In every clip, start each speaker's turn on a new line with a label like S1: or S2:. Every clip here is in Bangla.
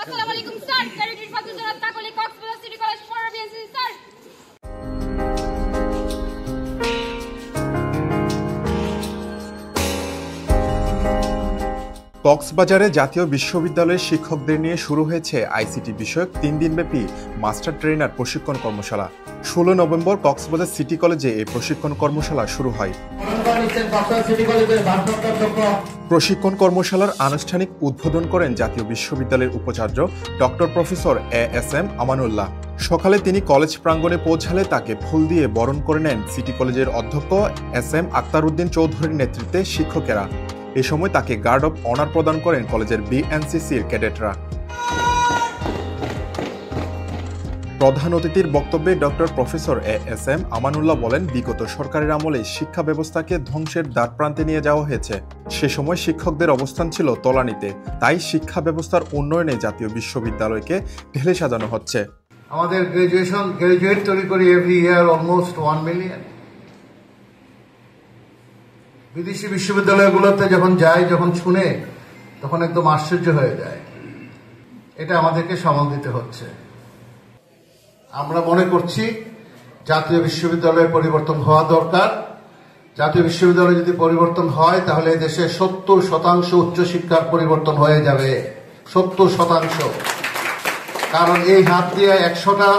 S1: আসসালামু আলাইকুম স্যার, ক্যাডেট ফাকুজুল তাকলি Cox's Bazar city college for BSc sir.
S2: কক্সবাজারে জাতীয় বিশ্ববিদ্যালয়ের শিক্ষকদের নিয়ে শুরু হয়েছে আইসিটি বিষয়ক 3 দিনব্যাপী মাস্টার ট্রেনার প্রশিক্ষণ কর্মশালা। 16 নভেম্বর কক্সবাজার সিটি কলেজে এই প্রশিক্ষণ কর্মশালা শুরু হয়। প্রশিক্ষণ কর্মশালার আনুষ্ঠানিক উদ্বোধন করেন জাতীয় বিশ্ববিদ্যালয়ের উপাচার্য ডক্টর প্রফেসর এএসএম আমানুল্লাহ। সকালে তিনি কলেজ প্রাঙ্গণে পৌঁছালে তাকে ফুল দিয়ে বরণ করে নেন সিটি কলেজের অধ্যক্ষ এসএম আক্তার উদ্দিন চৌধুরীর নেতৃত্বে শিক্ষকেরা। এ সময় তাকে গার্ড অব অনার প্রদান করেন কলেজের বিএনসিসির ক্যাডেটরা। প্রধান অতিথির বক্তব্যে ডক্টর প্রফেসর এএসএম আমানুল্লাহ বলেন, বিগত সরকারের আমলে শিক্ষা ব্যবস্থাকে ধ্বংসের দ্বারপ্রান্তে নিয়ে যাওয়া হয়েছে। সে সময় শিক্ষকদের অবস্থান ছিল তলানিতে, তাই শিক্ষা ব্যবস্থার উন্নয়নে জাতীয় বিশ্ববিদ্যালয়কে ঢেলে সাজানো হচ্ছে।
S3: আমাদের গ্রাজুয়েট তৈরি করি এভরি ইয়ার অলমোস্ট 1 মিলিয়ন। বিদেশি বিশ্ববিদ্যালয়গুলোতে যখন যাই, যখন শুনে, তখন একদম আশ্চর্য হয়ে যায়। এটা আমাদেরকে সামাল দিতে হচ্ছে। আমরা মনে করছি জাতীয় বিশ্ববিদ্যালয়ের পরিবর্তন হওয়া দরকার। জাতীয় বিশ্ববিদ্যালয় যদি পরিবর্তন হয়, তাহলে দেশে 70% উচ্চশিক্ষার পরিবর্তন হয়ে যাবে। 70%। কারণ এই হাত দিয়ে 100টা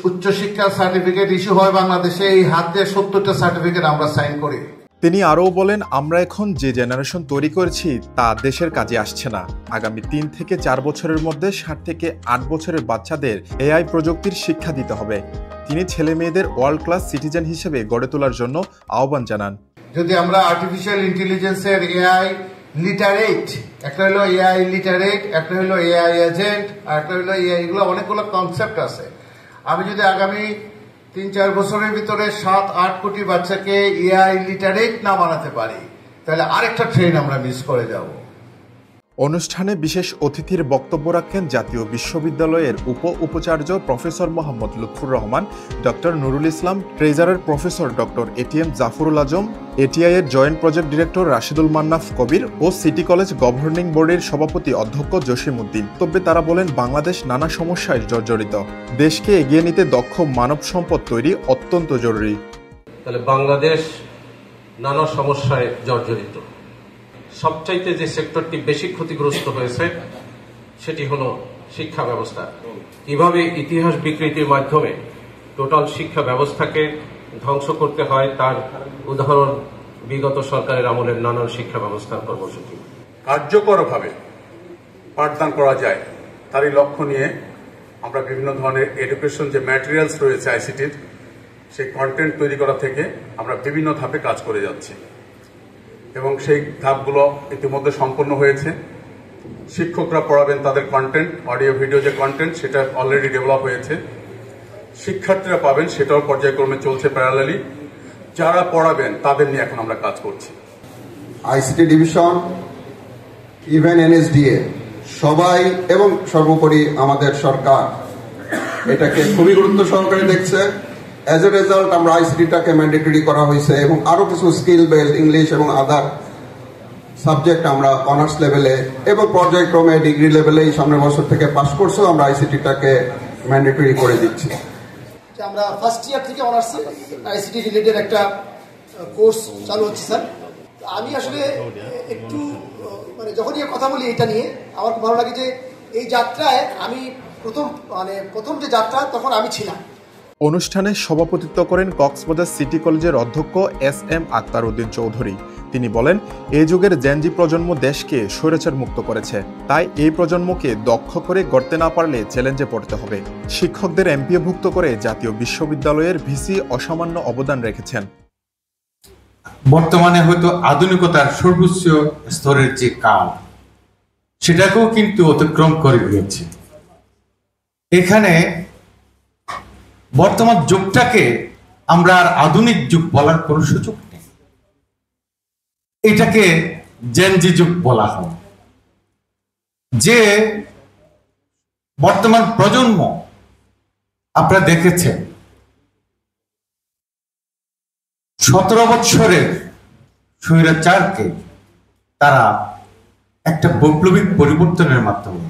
S3: উচ্চশিক্ষার সার্টিফিকেট ইস্যু হয় বাংলাদেশে, এই হাত দিয়ে 70টা সার্টিফিকেট আমরা সাইন করি।
S2: তিনি আরও বলেন, আমরা এখন যে জেনারেশন তৈরি করেছি তা দেশের কাজে আসছে না। আগামী 3 থেকে 4 বছরের মধ্যে 7 থেকে 8 বছরের বাচ্চাদের এআই প্রযুক্তির শিক্ষা দিতে হবে। তিনি ছেলে মেয়েদের ওয়ার্ল্ড ক্লাস সিটিজেন হিসেবে গড়ে তোলার জন্য আহ্বান জানান।
S3: যদি আমরা আর্টিফিশিয়াল ইন্টেলিজেন্সের এআই লিটারেট, একটা হলো এআই লিটারেট, একটা হলো এআই এজেন্ট, আর একটা হলো এআই, এগুলো অনেকগুলো কনসেপ্ট আছে। আমি যদি আগামী 3-4 বছরের ভিতরে 7-8 কোটি বাচ্চাকে এআই লিটারেট না বানাতে পারি, তাহলে আরেকটা ট্রেন আমরা মিস করে যাব।
S2: অনুষ্ঠানে বিশেষ অতিথির বক্তব্য রাখেন জাতীয় বিশ্ববিদ্যালয়ের উপাচার্য professor Mohammad Lutfur Rahman, doctor Nurul Islam, treasurer professor doctor ATM Jafrul Azam, ATI এর joint project director Rashidul Mannaf Kabir ও সিটি কলেজ গভর্নিং বোর্ডের সভাপতি অধ্যক্ষ জসিম উদ্দিন। তবে তারা বলেন, বাংলাদেশ নানা সমস্যায় জর্জরিত। দেশকে এগিয়ে নিতে দক্ষ মানব সম্পদ তৈরি অত্যন্ত জরুরি।
S4: তাহলে বাংলাদেশ নানা সমস্যায় জর্জরিত। সবচাইতে যে সেক্টরটি বেশি ক্ষতিগ্রস্ত হয়েছে সেটি হলো শিক্ষা ব্যবস্থা। কিভাবে ইতিহাস বিকৃতির মাধ্যমে টোটাল শিক্ষা ব্যবস্থাকে ধ্বংস করতে হয় তার উদাহরণ বিগত সরকারের আমলের নানান শিক্ষা ব্যবস্থার কর্মসূচি।
S5: কার্যকরভাবে পাঠদান করা যায় তারই লক্ষ্য নিয়ে আমরা বিভিন্ন ধরনের এডুকেশন যে ম্যাটেরিয়ালস রয়েছে আইসিটির, সেই কন্টেন্ট তৈরি করা থেকে আমরা বিভিন্ন ধাপে কাজ করে যাচ্ছি এবং সেই ধাপগুলো ইতিমধ্যে সম্পন্ন হয়েছে। শিক্ষকরা পড়াবেন তাদের কন্টেন্ট, অডিও ভিডিও যে কন্টেন্ট সেটা অলরেডি ডেভেলপ হয়েছে। শিক্ষার্থীরা পাবেন, সেটাও পর্যায়ক্রমে চলছে প্যারালালি। যারা পড়াবেন তাদের নিয়ে এখন আমরা কাজ করছি।
S6: আইসিটি ডিভিশন, ইভেন এনএসডিএ সবাই এবং সর্বোপরি আমাদের সরকার এটাকে খুবই গুরুত্ব সহকারে দেখছে। অ্যাজ এ রেজাল্ট আমরা আইসিটিটাকে ম্যান্ডেটরি করা হয়েছে এবং আরো কিছু স্কিল বেসড ইংলিশ এবং আদার সাবজেক্ট আমরা অনার্স লেভেলে এবং পর্যায়ক্রমে ডিগ্রি লেভেলে এই সামনের বছর থেকে পাস কোর্সেও আমরা আইসিটিটাকে ম্যান্ডেটরি করে দিচ্ছি।
S7: আমরা ফার্স্ট ইয়ার থেকে অনার্সে আইসিটি রিলেটেড একটা কোর্স চালু হচ্ছে স্যার। আমি আসলে একটু যখনই কথা বলি এটা নিয়ে আমার খুব ভালো লাগে যে এই যাত্রায় আমি প্রথম যে যাত্রা তখন আমি ছিলাম।
S2: অনুষ্ঠানে সভাপতিত্ব করেন কক্সবাজার সিটি কলেজের অধ্যক্ষ এসএম আক্তার উদ্দিন চৌধুরী। তিনি বলেন, এই যুগের জেনজি প্রজন্ম দেশকে স্বৈরাচার মুক্ত করেছে, তাই এই প্রজন্মকে দক্ষ করে গড়তে না পারলে চ্যালেঞ্জে পড়তে হবে। শিক্ষকদের এমপিওভুক্ত করে জাতীয় বিশ্ববিদ্যালয়ের ভিসি অসামান্য অবদান রেখেছেন।
S8: বর্তমানে হয়তো আধুনিকতার সর্বোচ্চ স্তরের যে কাল, সেটাকেও কিন্তু অতিক্রম করে গিয়েছে। এখানে বর্তমান যুগটাকে আমরা আর আধুনিক যুগ বলার কোনো সুযোগ নেই, এটাকে জেনজি যুগ বলা হয়। যে বর্তমান প্রজন্ম আপনারা দেখেছেন 17 বছরের স্বৈরাচারকে তারা একটা বৈপ্লবিক পরিবর্তনের মাধ্যমে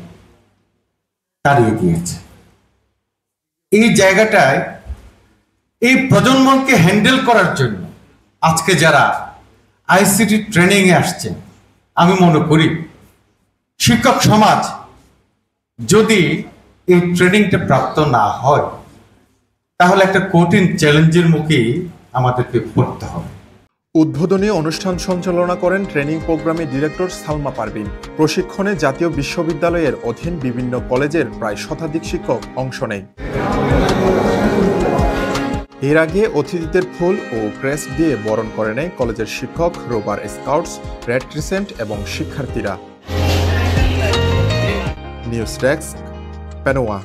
S8: দাঁড়িয়ে গিয়েছে। এই জায়গাটায় এই প্রজন্মকে হ্যান্ডেল করার জন্য আজকে যারা আইসিটি ট্রেনিং এ আসছেন, আমি মনে করি শিক্ষক সমাজ যদি এই ট্রেনিংটা প্রাপ্ত না হয় তাহলে একটা কঠিন চ্যালেঞ্জের মুখে আমাদেরকে পড়তে হবে।
S2: উদ্বোধনী অনুষ্ঠান সঞ্চালনা করেন ট্রেনিং প্রোগ্রামের ডিরেক্টর সালমা পারভিন। প্রশিক্ষণে জাতীয় বিশ্ববিদ্যালয়ের অধীন বিভিন্ন কলেজের প্রায় শতাধিক শিক্ষক অংশ নেয়। এর আগে অতিথিদের ফুল ও ক্রেস্ট দিয়ে বরণ করে নেয় কলেজের শিক্ষক, রোভার স্কাউটস, রেড ক্রিসেন্ট এবং শিক্ষার্থীরা। News desk, Penowa.